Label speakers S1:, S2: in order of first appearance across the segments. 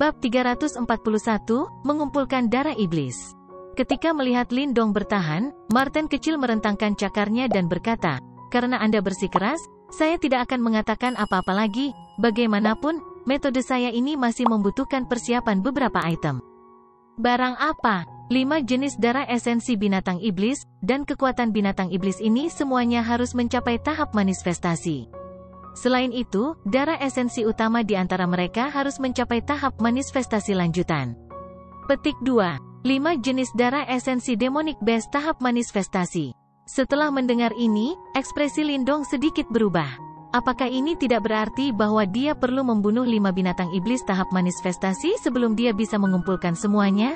S1: Bab 341, mengumpulkan darah iblis. Ketika melihat Lindong bertahan, Marten kecil merentangkan cakarnya dan berkata, "Karena Anda bersikeras, saya tidak akan mengatakan apa-apa lagi. Bagaimanapun, metode saya ini masih membutuhkan persiapan beberapa item." Barang apa? 5 jenis darah esensi binatang iblis, dan kekuatan binatang iblis ini semuanya harus mencapai tahap manifestasi. Selain itu, darah esensi utama di antara mereka harus mencapai tahap manifestasi lanjutan. Petik 2. 5 jenis darah esensi demonic base tahap manifestasi. Setelah mendengar ini, ekspresi Lindong sedikit berubah. Apakah ini tidak berarti bahwa dia perlu membunuh 5 binatang iblis tahap manifestasi sebelum dia bisa mengumpulkan semuanya?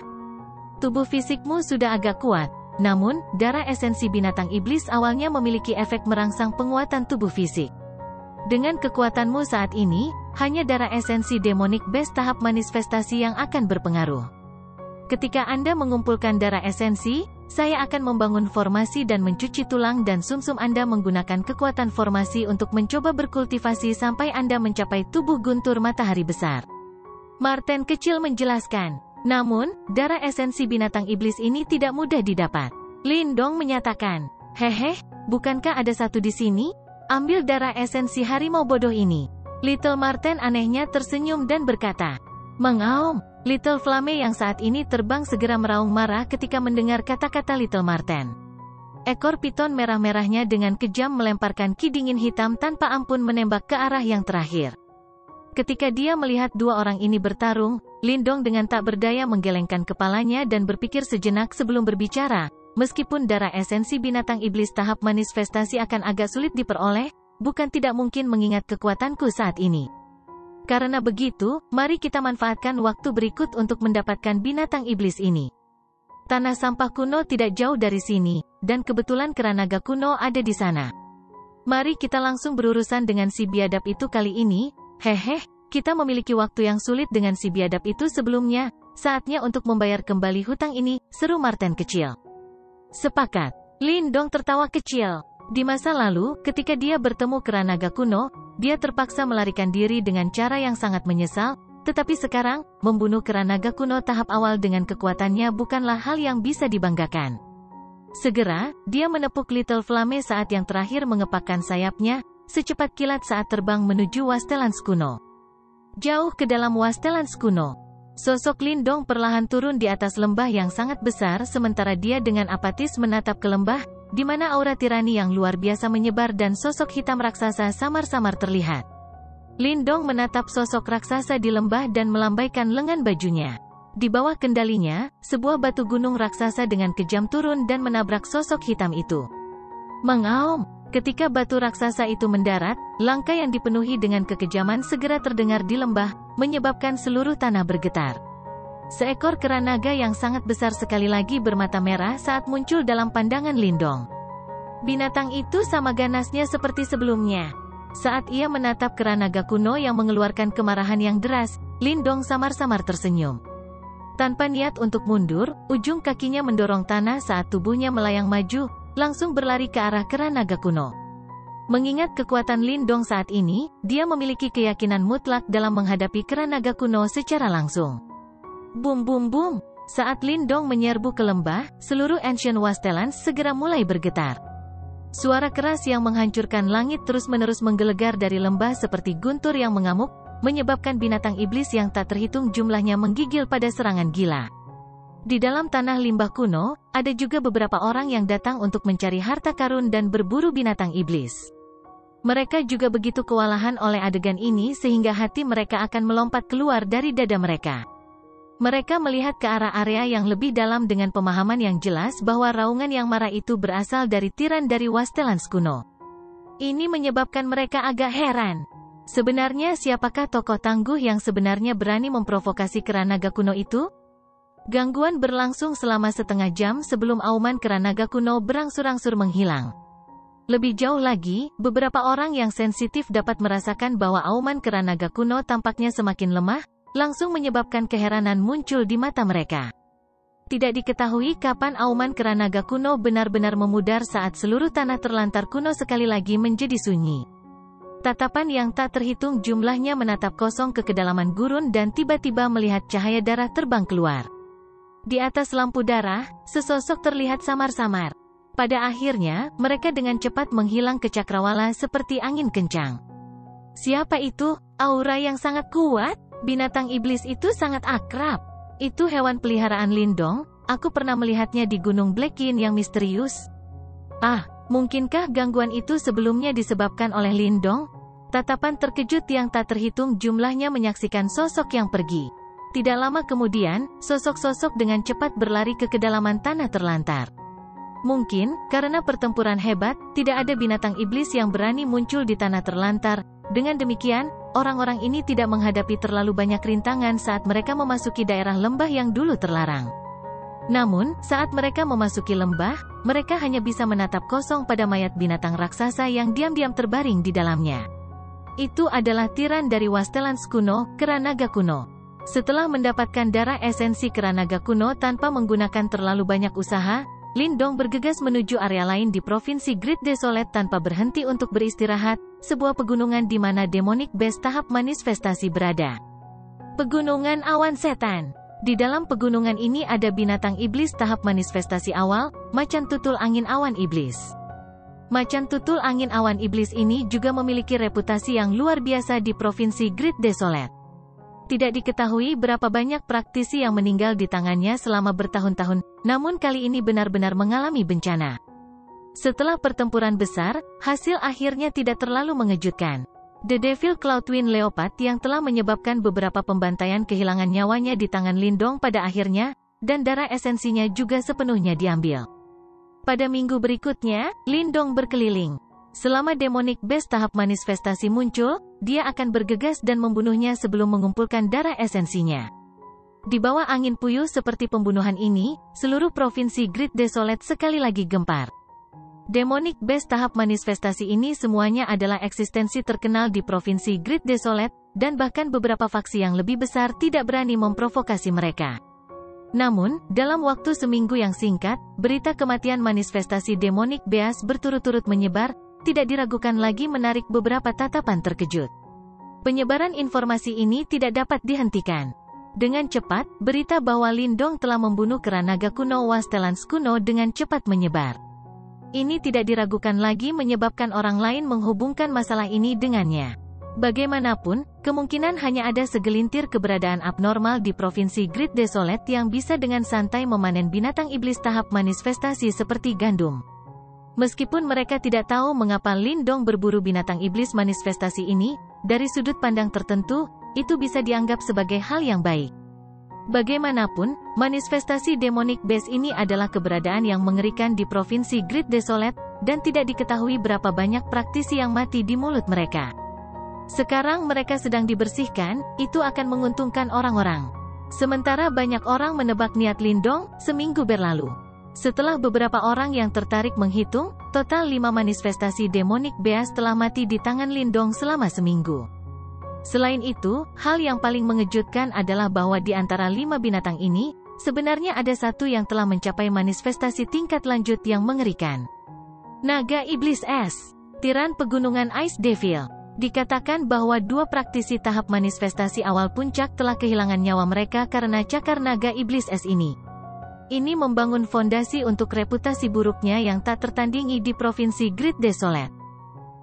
S1: Tubuh fisikmu sudah agak kuat, namun, darah esensi binatang iblis awalnya memiliki efek merangsang penguatan tubuh fisik. Dengan kekuatanmu saat ini, hanya darah esensi demonic base tahap manifestasi yang akan berpengaruh. Ketika Anda mengumpulkan darah esensi, saya akan membangun formasi dan mencuci tulang dan sumsum Anda menggunakan kekuatan formasi untuk mencoba berkultivasi sampai Anda mencapai tubuh guntur matahari besar. Marten kecil menjelaskan. Namun, darah esensi binatang iblis ini tidak mudah didapat. Lindong menyatakan, "Hehe, bukankah ada satu di sini? Ambil darah esensi harimau bodoh ini." Little Marten anehnya tersenyum dan berkata, "Mengaum." Little Flame yang saat ini terbang segera meraung marah ketika mendengar kata-kata Little Marten. Ekor piton merah-merahnya dengan kejam melemparkan ki dingin hitam tanpa ampun menembak ke arah yang terakhir. Ketika dia melihat dua orang ini bertarung, Lindong dengan tak berdaya menggelengkan kepalanya dan berpikir sejenak sebelum berbicara. Meskipun darah esensi binatang iblis tahap manifestasi akan agak sulit diperoleh, bukan tidak mungkin mengingat kekuatanku saat ini. Karena begitu, mari kita manfaatkan waktu berikut untuk mendapatkan binatang iblis ini. Tanah sampah kuno tidak jauh dari sini, dan kebetulan keranaga kuno ada di sana. Mari kita langsung berurusan dengan si biadab itu kali ini. Hehe, kita memiliki waktu yang sulit dengan si biadab itu sebelumnya, saatnya untuk membayar kembali hutang ini, seru Marten kecil. Sepakat. Lindong tertawa kecil. Di masa lalu, ketika dia bertemu keranaga kuno, dia terpaksa melarikan diri dengan cara yang sangat menyesal, tetapi sekarang, membunuh keranaga kuno tahap awal dengan kekuatannya bukanlah hal yang bisa dibanggakan. Segera, dia menepuk Little Flame saat yang terakhir mengepakkan sayapnya, secepat kilat saat terbang menuju Wastelans kuno. Jauh ke dalam Wastelans kuno. Sosok Lindong perlahan turun di atas lembah yang sangat besar sementara dia dengan apatis menatap ke lembah, di mana aura tirani yang luar biasa menyebar dan sosok hitam raksasa samar-samar terlihat. Lindong menatap sosok raksasa di lembah dan melambaikan lengan bajunya. Di bawah kendalinya, sebuah batu gunung raksasa dengan kejam turun dan menabrak sosok hitam itu. Mengaum. Ketika batu raksasa itu mendarat, langkah yang dipenuhi dengan kekejaman segera terdengar di lembah, menyebabkan seluruh tanah bergetar. Seekor keranaga yang sangat besar sekali lagi bermata merah saat muncul dalam pandangan Lindong. Binatang itu sama ganasnya seperti sebelumnya. Saat ia menatap keranaga kuno yang mengeluarkan kemarahan yang deras, Lindong samar-samar tersenyum. Tanpa niat untuk mundur, ujung kakinya mendorong tanah saat tubuhnya melayang maju, langsung berlari ke arah keranaga kuno. Mengingat kekuatan Lindong saat ini, dia memiliki keyakinan mutlak dalam menghadapi keranaga kuno secara langsung. Bum bum bum. Saat Lindong menyerbu ke lembah, seluruh Ancient Wastelans segera mulai bergetar. Suara keras yang menghancurkan langit terus-menerus menggelegar dari lembah seperti guntur yang mengamuk, menyebabkan binatang iblis yang tak terhitung jumlahnya menggigil pada serangan gila. Di dalam tanah limbah kuno, ada juga beberapa orang yang datang untuk mencari harta karun dan berburu binatang iblis. Mereka juga begitu kewalahan oleh adegan ini sehingga hati mereka akan melompat keluar dari dada mereka. Mereka melihat ke arah area yang lebih dalam dengan pemahaman yang jelas bahwa raungan yang marah itu berasal dari tiran dari Wastelans kuno. Ini menyebabkan mereka agak heran. Sebenarnya siapakah tokoh tangguh yang sebenarnya berani memprovokasi keranaga kuno itu? Gangguan berlangsung selama setengah jam sebelum auman keranaga kuno berangsur-angsur menghilang. Lebih jauh lagi, beberapa orang yang sensitif dapat merasakan bahwa auman keranaga kuno tampaknya semakin lemah, langsung menyebabkan keheranan muncul di mata mereka. Tidak diketahui kapan auman keranaga kuno benar-benar memudar saat seluruh tanah terlantar kuno sekali lagi menjadi sunyi. Tatapan yang tak terhitung jumlahnya menatap kosong ke kedalaman gurun dan tiba-tiba melihat cahaya darah terbang keluar. Di atas lampu darah, sesosok terlihat samar-samar. Pada akhirnya, mereka dengan cepat menghilang ke cakrawala seperti angin kencang. Siapa itu? Aura yang sangat kuat? Binatang iblis itu sangat akrab. Itu hewan peliharaan Lindong, aku pernah melihatnya di Gunung Blackin yang misterius. Ah, mungkinkah gangguan itu sebelumnya disebabkan oleh Lindong? Tatapan terkejut yang tak terhitung jumlahnya menyaksikan sosok yang pergi. Tidak lama kemudian, sosok-sosok dengan cepat berlari ke kedalaman tanah terlantar. Mungkin, karena pertempuran hebat, tidak ada binatang iblis yang berani muncul di tanah terlantar. Dengan demikian, orang-orang ini tidak menghadapi terlalu banyak rintangan saat mereka memasuki daerah lembah yang dulu terlarang. Namun, saat mereka memasuki lembah, mereka hanya bisa menatap kosong pada mayat binatang raksasa yang diam-diam terbaring di dalamnya. Itu adalah tiran dari Wastelands kuno, kera naga kuno. Setelah mendapatkan darah esensi kera naga kuno tanpa menggunakan terlalu banyak usaha, Lindong bergegas menuju area lain di Provinsi Great Desolate tanpa berhenti untuk beristirahat, sebuah pegunungan di mana Demonic Base tahap manifestasi berada. Pegunungan Awan Setan. Di dalam pegunungan ini ada binatang iblis tahap manifestasi awal, macan tutul angin awan iblis. Macan tutul angin awan iblis ini juga memiliki reputasi yang luar biasa di Provinsi Great Desolate. Tidak diketahui berapa banyak praktisi yang meninggal di tangannya selama bertahun-tahun, namun kali ini benar-benar mengalami bencana. Setelah pertempuran besar, hasil akhirnya tidak terlalu mengejutkan. The Devil Cloudwind Leopard yang telah menyebabkan beberapa pembantaian kehilangan nyawanya di tangan Lindong pada akhirnya, dan darah esensinya juga sepenuhnya diambil. Pada minggu berikutnya, Lindong berkeliling. Selama Demonic Base tahap manifestasi muncul, dia akan bergegas dan membunuhnya sebelum mengumpulkan darah esensinya. Di bawah angin puyuh seperti pembunuhan ini, seluruh provinsi Great Desolate sekali lagi gempar. Demonic Base tahap manifestasi ini semuanya adalah eksistensi terkenal di provinsi Great Desolate, dan bahkan beberapa faksi yang lebih besar tidak berani memprovokasi mereka. Namun, dalam waktu seminggu yang singkat, berita kematian manifestasi Demonic Beast berturut-turut menyebar, tidak diragukan lagi menarik beberapa tatapan terkejut. Penyebaran informasi ini tidak dapat dihentikan. Dengan cepat, berita bahwa Lindong telah membunuh kera naga kuno Wastelands kuno dengan cepat menyebar. Ini tidak diragukan lagi menyebabkan orang lain menghubungkan masalah ini dengannya. Bagaimanapun, kemungkinan hanya ada segelintir keberadaan abnormal di Provinsi Great Desolate yang bisa dengan santai memanen binatang iblis tahap manifestasi seperti gandum. Meskipun mereka tidak tahu mengapa Lindong berburu binatang iblis manifestasi ini, dari sudut pandang tertentu, itu bisa dianggap sebagai hal yang baik. Bagaimanapun, manifestasi Demonic Base ini adalah keberadaan yang mengerikan di Provinsi Great Desolate, dan tidak diketahui berapa banyak praktisi yang mati di mulut mereka. Sekarang mereka sedang dibersihkan, itu akan menguntungkan orang-orang. Sementara banyak orang menebak niat Lindong, seminggu berlalu. Setelah beberapa orang yang tertarik menghitung, total 5 manifestasi Demonic Beast telah mati di tangan Lindong selama seminggu. Selain itu, hal yang paling mengejutkan adalah bahwa di antara 5 binatang ini, sebenarnya ada satu yang telah mencapai manifestasi tingkat lanjut yang mengerikan. Naga Iblis S. Tiran Pegunungan Ice Devil. Dikatakan bahwa 2 praktisi tahap manifestasi awal puncak telah kehilangan nyawa mereka karena cakar naga iblis es ini. Ini membangun fondasi untuk reputasi buruknya yang tak tertandingi di Provinsi Great Desolate.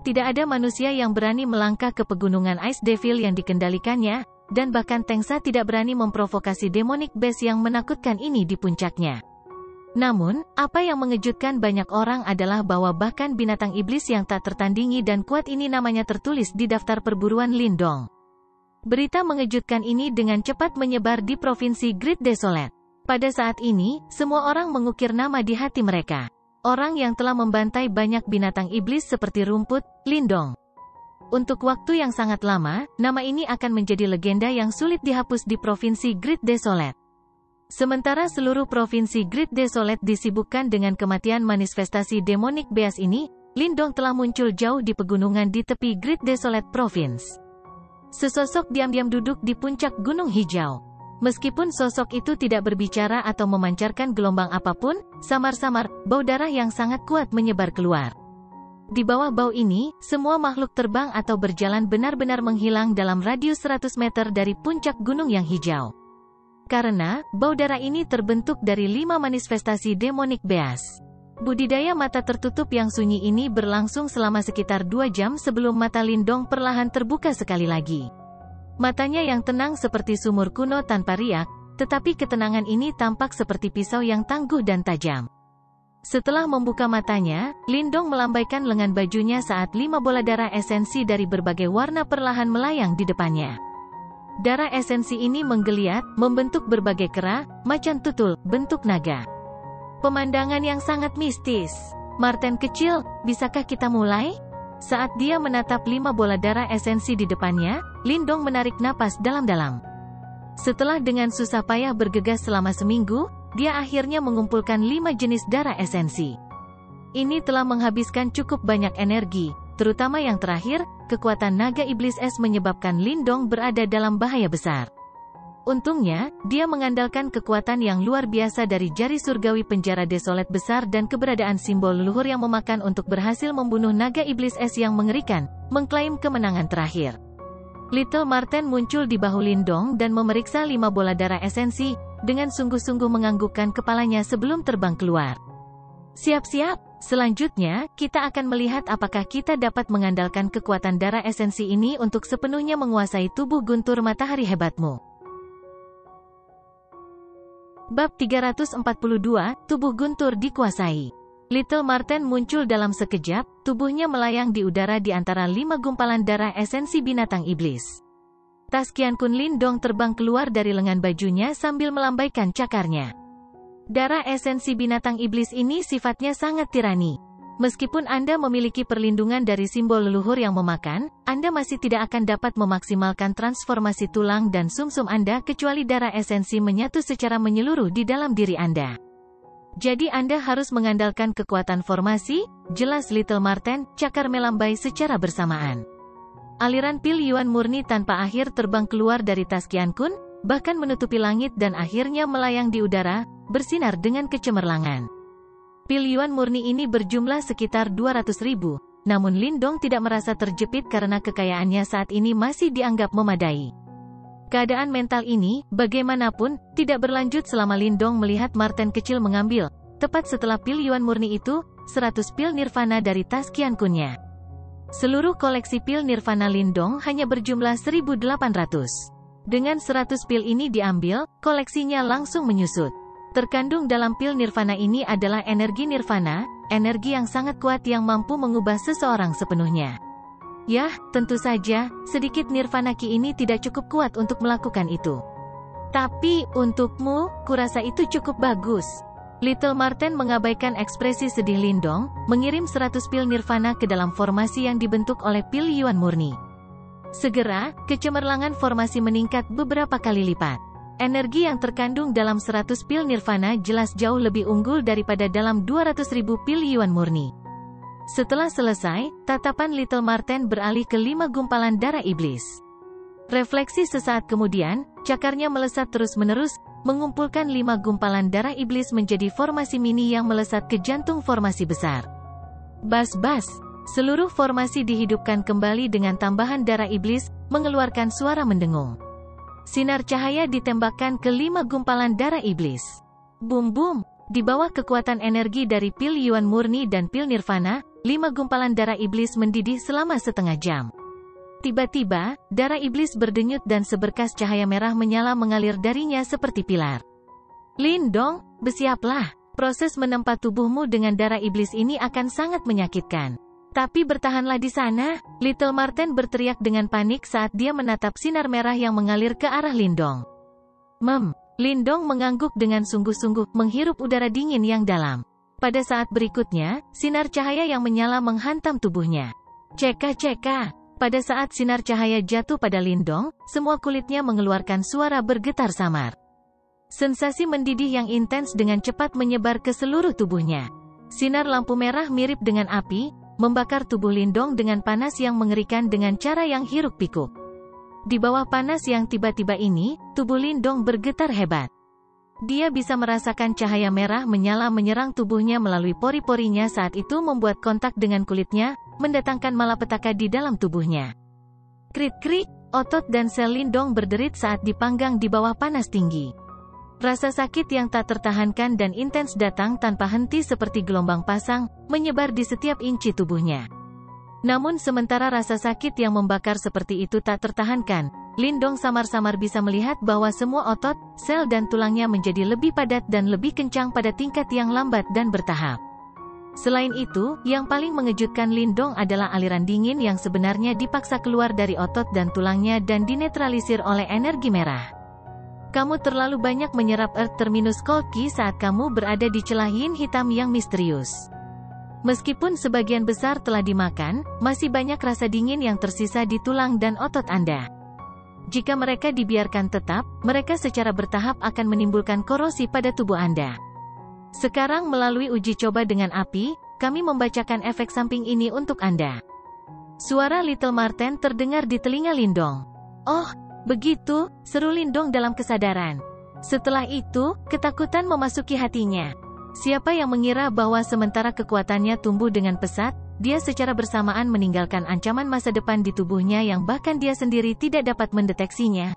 S1: Tidak ada manusia yang berani melangkah ke pegunungan Ice Devil yang dikendalikannya, dan bahkan Tengsa tidak berani memprovokasi Demonic Base yang menakutkan ini di puncaknya. Namun, apa yang mengejutkan banyak orang adalah bahwa bahkan binatang iblis yang tak tertandingi dan kuat ini namanya tertulis di daftar perburuan Lindong. Berita mengejutkan ini dengan cepat menyebar di Provinsi Great Desolate. Pada saat ini, semua orang mengukir nama di hati mereka. Orang yang telah membantai banyak binatang iblis seperti rumput, Lindong. Untuk waktu yang sangat lama, nama ini akan menjadi legenda yang sulit dihapus di Provinsi Great Desolate. Sementara seluruh Provinsi Great Desolate disibukkan dengan kematian manifestasi Demonic Beast ini, Lindong telah muncul jauh di pegunungan di tepi Great Desolate Province. Sesosok diam-diam duduk di puncak Gunung Hijau. Meskipun sosok itu tidak berbicara atau memancarkan gelombang apapun, samar-samar, bau darah yang sangat kuat menyebar keluar. Di bawah bau ini, semua makhluk terbang atau berjalan benar-benar menghilang dalam radius 100 meter dari puncak gunung yang hijau. Karena, bau darah ini terbentuk dari 5 manifestasi demonik beas. Budidaya mata tertutup yang sunyi ini berlangsung selama sekitar 2 jam sebelum mata Lindong perlahan terbuka sekali lagi. Matanya yang tenang seperti sumur kuno tanpa riak, tetapi ketenangan ini tampak seperti pisau yang tangguh dan tajam. Setelah membuka matanya, Lindong melambaikan lengan bajunya saat 5 bola darah esensi dari berbagai warna perlahan melayang di depannya. Darah esensi ini menggeliat, membentuk berbagai kera, macan tutul, bentuk naga. Pemandangan yang sangat mistis. Marten kecil, bisakah kita mulai? Saat dia menatap 5 bola darah esensi di depannya, Lindong menarik napas dalam-dalam. Setelah dengan susah payah bergegas selama seminggu, dia akhirnya mengumpulkan 5 jenis darah esensi. Ini telah menghabiskan cukup banyak energi, terutama yang terakhir, kekuatan naga iblis es menyebabkan Lindong berada dalam bahaya besar. Untungnya, dia mengandalkan kekuatan yang luar biasa dari jari surgawi penjara desolet besar dan keberadaan simbol leluhur yang memakan untuk berhasil membunuh naga iblis es yang mengerikan, mengklaim kemenangan terakhir. Little Marten muncul di bahu Lindong dan memeriksa 5 bola darah esensi, dengan sungguh-sungguh menganggukkan kepalanya sebelum terbang keluar. Siap-siap, selanjutnya, kita akan melihat apakah kita dapat mengandalkan kekuatan darah esensi ini untuk sepenuhnya menguasai tubuh guntur matahari hebatmu. Bab 342, Tubuh Guntur dikuasai. Little Marten muncul dalam sekejap, tubuhnya melayang di udara di antara 5 gumpalan darah esensi binatang iblis. Taskian Kun Lindong terbang keluar dari lengan bajunya sambil melambaikan cakarnya. Darah esensi binatang iblis ini sifatnya sangat tirani. Meskipun Anda memiliki perlindungan dari simbol leluhur yang memakan, Anda masih tidak akan dapat memaksimalkan transformasi tulang dan sumsum Anda kecuali darah esensi menyatu secara menyeluruh di dalam diri Anda. Jadi Anda harus mengandalkan kekuatan formasi, jelas Little Marten, cakar melambai secara bersamaan. Aliran pil yuan murni tanpa akhir terbang keluar dari Taskian Kun, bahkan menutupi langit dan akhirnya melayang di udara, bersinar dengan kecemerlangan. Pil yuan murni ini berjumlah sekitar 200.000, namun Lindong tidak merasa terjepit karena kekayaannya saat ini masih dianggap memadai. Keadaan mental ini, bagaimanapun, tidak berlanjut selama Lindong melihat Marten kecil mengambil, tepat setelah pil yuan murni itu, 100 pil nirvana dari Taskian Kunnya. Seluruh koleksi pil nirvana Lindong hanya berjumlah 1.800. Dengan 100 pil ini diambil, koleksinya langsung menyusut. Terkandung dalam pil nirvana ini adalah energi nirvana, energi yang sangat kuat yang mampu mengubah seseorang sepenuhnya. Yah, tentu saja, sedikit nirvana ki ini tidak cukup kuat untuk melakukan itu. Tapi, untukmu, kurasa itu cukup bagus. Little Marten mengabaikan ekspresi sedih Lindong, mengirim 100 pil nirvana ke dalam formasi yang dibentuk oleh pil yuan murni. Segera, kecemerlangan formasi meningkat beberapa kali lipat. Energi yang terkandung dalam 100 pil nirvana jelas jauh lebih unggul daripada dalam 200.000 pil yuan murni. Setelah selesai, tatapan Little Marten beralih ke 5 gumpalan darah iblis. Refleksi sesaat kemudian, cakarnya melesat terus-menerus, mengumpulkan 5 gumpalan darah iblis menjadi formasi mini yang melesat ke jantung formasi besar. Bas-bas, seluruh formasi dihidupkan kembali dengan tambahan darah iblis, mengeluarkan suara mendengung. Sinar cahaya ditembakkan ke 5 gumpalan darah iblis. Bum-bum, di bawah kekuatan energi dari pil yuan murni dan pil nirvana, 5 gumpalan darah iblis mendidih selama setengah jam. Tiba-tiba, darah iblis berdenyut dan seberkas cahaya merah menyala mengalir darinya seperti pilar. Lindong, bersiaplah. Proses menempa tubuhmu dengan darah iblis ini akan sangat menyakitkan. Tapi bertahanlah di sana, Little Marten berteriak dengan panik saat dia menatap sinar merah yang mengalir ke arah Lindong. Lindong mengangguk dengan sungguh-sungguh, menghirup udara dingin yang dalam. Pada saat berikutnya, sinar cahaya yang menyala menghantam tubuhnya. Ceka-ceka. Pada saat sinar cahaya jatuh pada Lindong, semua kulitnya mengeluarkan suara bergetar samar. Sensasi mendidih yang intens dengan cepat menyebar ke seluruh tubuhnya. Sinar lampu merah mirip dengan api, membakar tubuh Lindong dengan panas yang mengerikan dengan cara yang hiruk-pikuk. Di bawah panas yang tiba-tiba ini, tubuh Lindong bergetar hebat. dia bisa merasakan cahaya merah menyala menyerang tubuhnya melalui pori-porinya saat itu membuat kontak dengan kulitnya, mendatangkan malapetaka di dalam tubuhnya. Krik-krik, otot dan sel Lindong berderit saat dipanggang di bawah panas tinggi. Rasa sakit yang tak tertahankan dan intens datang tanpa henti seperti gelombang pasang, menyebar di setiap inci tubuhnya. Namun sementara rasa sakit yang membakar seperti itu tak tertahankan, Lindong samar-samar bisa melihat bahwa semua otot, sel dan tulangnya menjadi lebih padat dan lebih kencang pada tingkat yang lambat dan bertahap. Selain itu, yang paling mengejutkan Lindong adalah aliran dingin yang sebenarnya dipaksa keluar dari otot dan tulangnya dan dinetralisir oleh energi merah. Kamu terlalu banyak menyerap Earth terminus Cold Ki saat kamu berada di celah yin hitam yang misterius. Meskipun sebagian besar telah dimakan, masih banyak rasa dingin yang tersisa di tulang dan otot Anda. Jika mereka dibiarkan tetap, mereka secara bertahap akan menimbulkan korosi pada tubuh Anda. Sekarang melalui uji coba dengan api, kami membacakan efek samping ini untuk Anda. Suara Little Marten terdengar di telinga Lindong. Oh, begitu, seru Lindong dalam kesadaran. Setelah itu, ketakutan memasuki hatinya. Siapa yang mengira bahwa sementara kekuatannya tumbuh dengan pesat, dia secara bersamaan meninggalkan ancaman masa depan di tubuhnya yang bahkan dia sendiri tidak dapat mendeteksinya.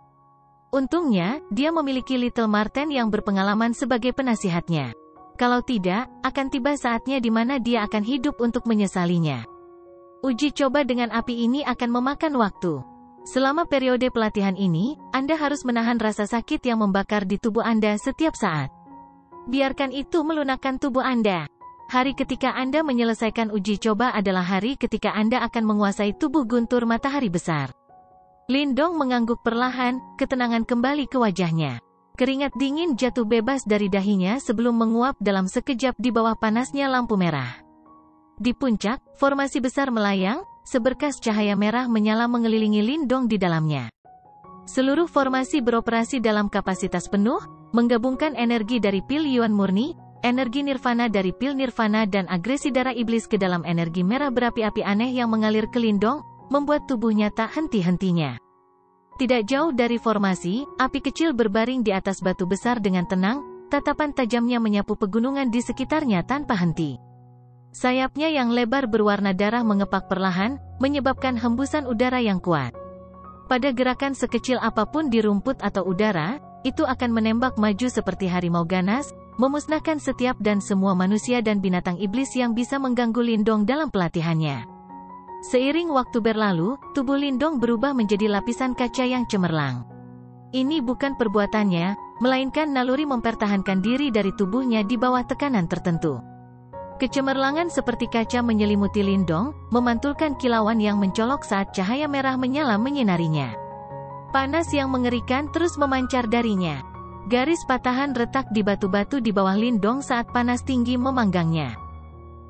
S1: Untungnya, dia memiliki Little Marten yang berpengalaman sebagai penasihatnya. Kalau tidak, akan tiba saatnya di mana dia akan hidup untuk menyesalinya. Uji coba dengan api ini akan memakan waktu. Selama periode pelatihan ini, Anda harus menahan rasa sakit yang membakar di tubuh Anda setiap saat. Biarkan itu melunakkan tubuh Anda. Hari ketika Anda menyelesaikan uji coba adalah hari ketika Anda akan menguasai tubuh guntur matahari besar. Lindong mengangguk perlahan, ketenangan kembali ke wajahnya. Keringat dingin jatuh bebas dari dahinya sebelum menguap dalam sekejap di bawah panasnya lampu merah. Di puncak, formasi besar melayang, seberkas cahaya merah menyala mengelilingi Lindong di dalamnya. Seluruh formasi beroperasi dalam kapasitas penuh, menggabungkan energi dari pil Yuan murni, energi nirvana dari pil nirvana dan agresi darah iblis ke dalam energi merah berapi-api aneh yang mengalir ke Lindong, membuat tubuhnya tak henti-hentinya. Tidak jauh dari formasi, api kecil berbaring di atas batu besar dengan tenang, tatapan tajamnya menyapu pegunungan di sekitarnya tanpa henti. Sayapnya yang lebar berwarna darah mengepak perlahan, menyebabkan hembusan udara yang kuat. Pada gerakan sekecil apapun di rumput atau udara, itu akan menembak maju seperti harimau ganas, memusnahkan setiap dan semua manusia dan binatang iblis yang bisa mengganggu Lindong dalam pelatihannya. Seiring waktu berlalu, tubuh Lindong berubah menjadi lapisan kaca yang cemerlang. Ini bukan perbuatannya, melainkan naluri mempertahankan diri dari tubuhnya di bawah tekanan tertentu. Kecemerlangan seperti kaca menyelimuti Lindong, memantulkan kilauan yang mencolok saat cahaya merah menyala menyinarinya. Panas yang mengerikan terus memancar darinya. Garis patahan retak di batu-batu di bawah Lindong saat panas tinggi memanggangnya.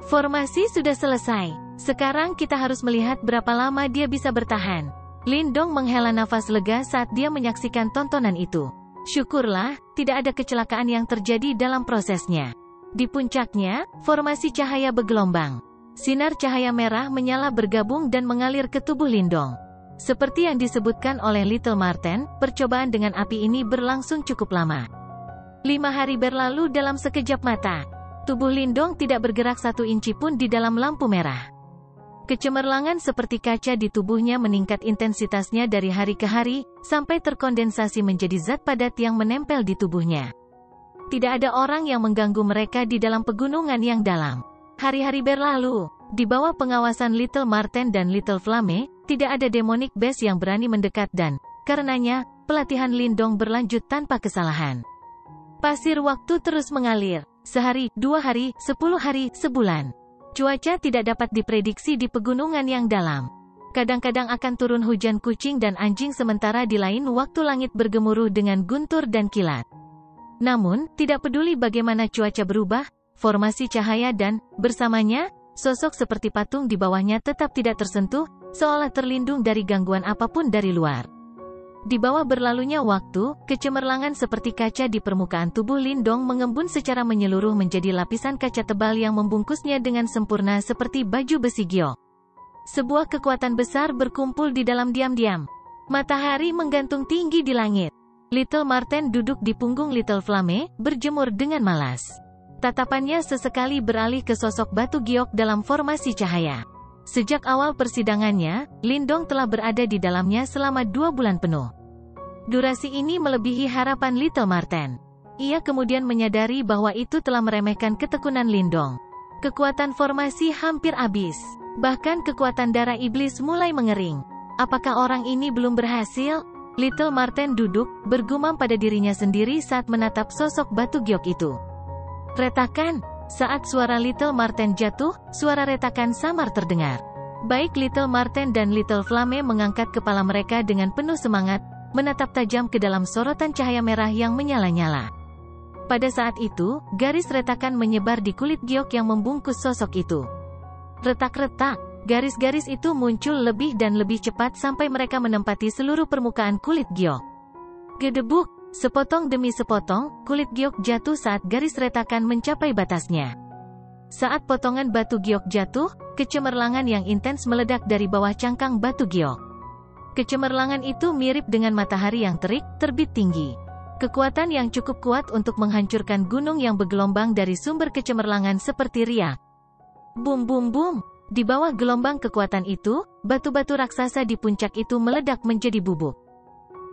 S1: Formasi sudah selesai. Sekarang kita harus melihat berapa lama dia bisa bertahan. Lindong menghela nafas lega saat dia menyaksikan tontonan itu. Syukurlah, tidak ada kecelakaan yang terjadi dalam prosesnya. Di puncaknya, formasi cahaya bergelombang. Sinar cahaya merah menyala bergabung dan mengalir ke tubuh Lindong. Seperti yang disebutkan oleh Little Marten, percobaan dengan api ini berlangsung cukup lama. 5 hari berlalu dalam sekejap mata. Tubuh Lindong tidak bergerak 1 inci pun di dalam lampu merah. Kecemerlangan seperti kaca di tubuhnya meningkat intensitasnya dari hari ke hari, sampai terkondensasi menjadi zat padat yang menempel di tubuhnya. Tidak ada orang yang mengganggu mereka di dalam pegunungan yang dalam. Hari-hari berlalu. Di bawah pengawasan Little Marten dan Little Flame, tidak ada demonic base yang berani mendekat dan, karenanya, pelatihan Lindong berlanjut tanpa kesalahan. Pasir waktu terus mengalir. Sehari, 2 hari, 10 hari, sebulan. Cuaca tidak dapat diprediksi di pegunungan yang dalam. Kadang-kadang akan turun hujan kucing dan anjing sementara di lain waktu langit bergemuruh dengan guntur dan kilat. Namun, tidak peduli bagaimana cuaca berubah, formasi cahaya dan, bersamanya, sosok seperti patung di bawahnya tetap tidak tersentuh, seolah terlindung dari gangguan apapun dari luar. Di bawah berlalunya waktu, kecemerlangan seperti kaca di permukaan tubuh Lindong mengembun secara menyeluruh menjadi lapisan kaca tebal yang membungkusnya dengan sempurna seperti baju besi giok. Sebuah kekuatan besar berkumpul di dalam diam-diam. Matahari menggantung tinggi di langit. Little Marten duduk di punggung Little Flame, berjemur dengan malas. Tatapannya sesekali beralih ke sosok batu giok dalam formasi cahaya. Sejak awal persidangannya, Lindong telah berada di dalamnya selama 2 bulan penuh. Durasi ini melebihi harapan Little Marten. Ia kemudian menyadari bahwa itu telah meremehkan ketekunan Lindong. Kekuatan formasi hampir habis. Bahkan kekuatan darah iblis mulai mengering. Apakah orang ini belum berhasil? Little Marten duduk, bergumam pada dirinya sendiri saat menatap sosok batu giok itu. Retakan. Saat suara Little Marten jatuh, suara retakan samar terdengar. Baik Little Marten dan Little Flame mengangkat kepala mereka dengan penuh semangat, menatap tajam ke dalam sorotan cahaya merah yang menyala-nyala. Pada saat itu, garis retakan menyebar di kulit giok yang membungkus sosok itu. Retak-retak, garis-garis itu muncul lebih dan lebih cepat sampai mereka menempati seluruh permukaan kulit giok. Gedebuk. Sepotong demi sepotong, kulit giok jatuh saat garis retakan mencapai batasnya. Saat potongan batu giok jatuh, kecemerlangan yang intens meledak dari bawah cangkang batu giok. Kecemerlangan itu mirip dengan matahari yang terik, terbit tinggi. Kekuatan yang cukup kuat untuk menghancurkan gunung yang bergelombang dari sumber kecemerlangan seperti riak. Bum bum bum. Di bawah gelombang kekuatan itu, batu-batu raksasa di puncak itu meledak menjadi bubuk.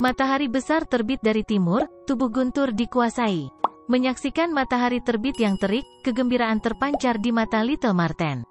S1: Matahari besar terbit dari timur, tubuh guntur dikuasai. Menyaksikan matahari terbit yang terik, kegembiraan terpancar di mata Little Marten.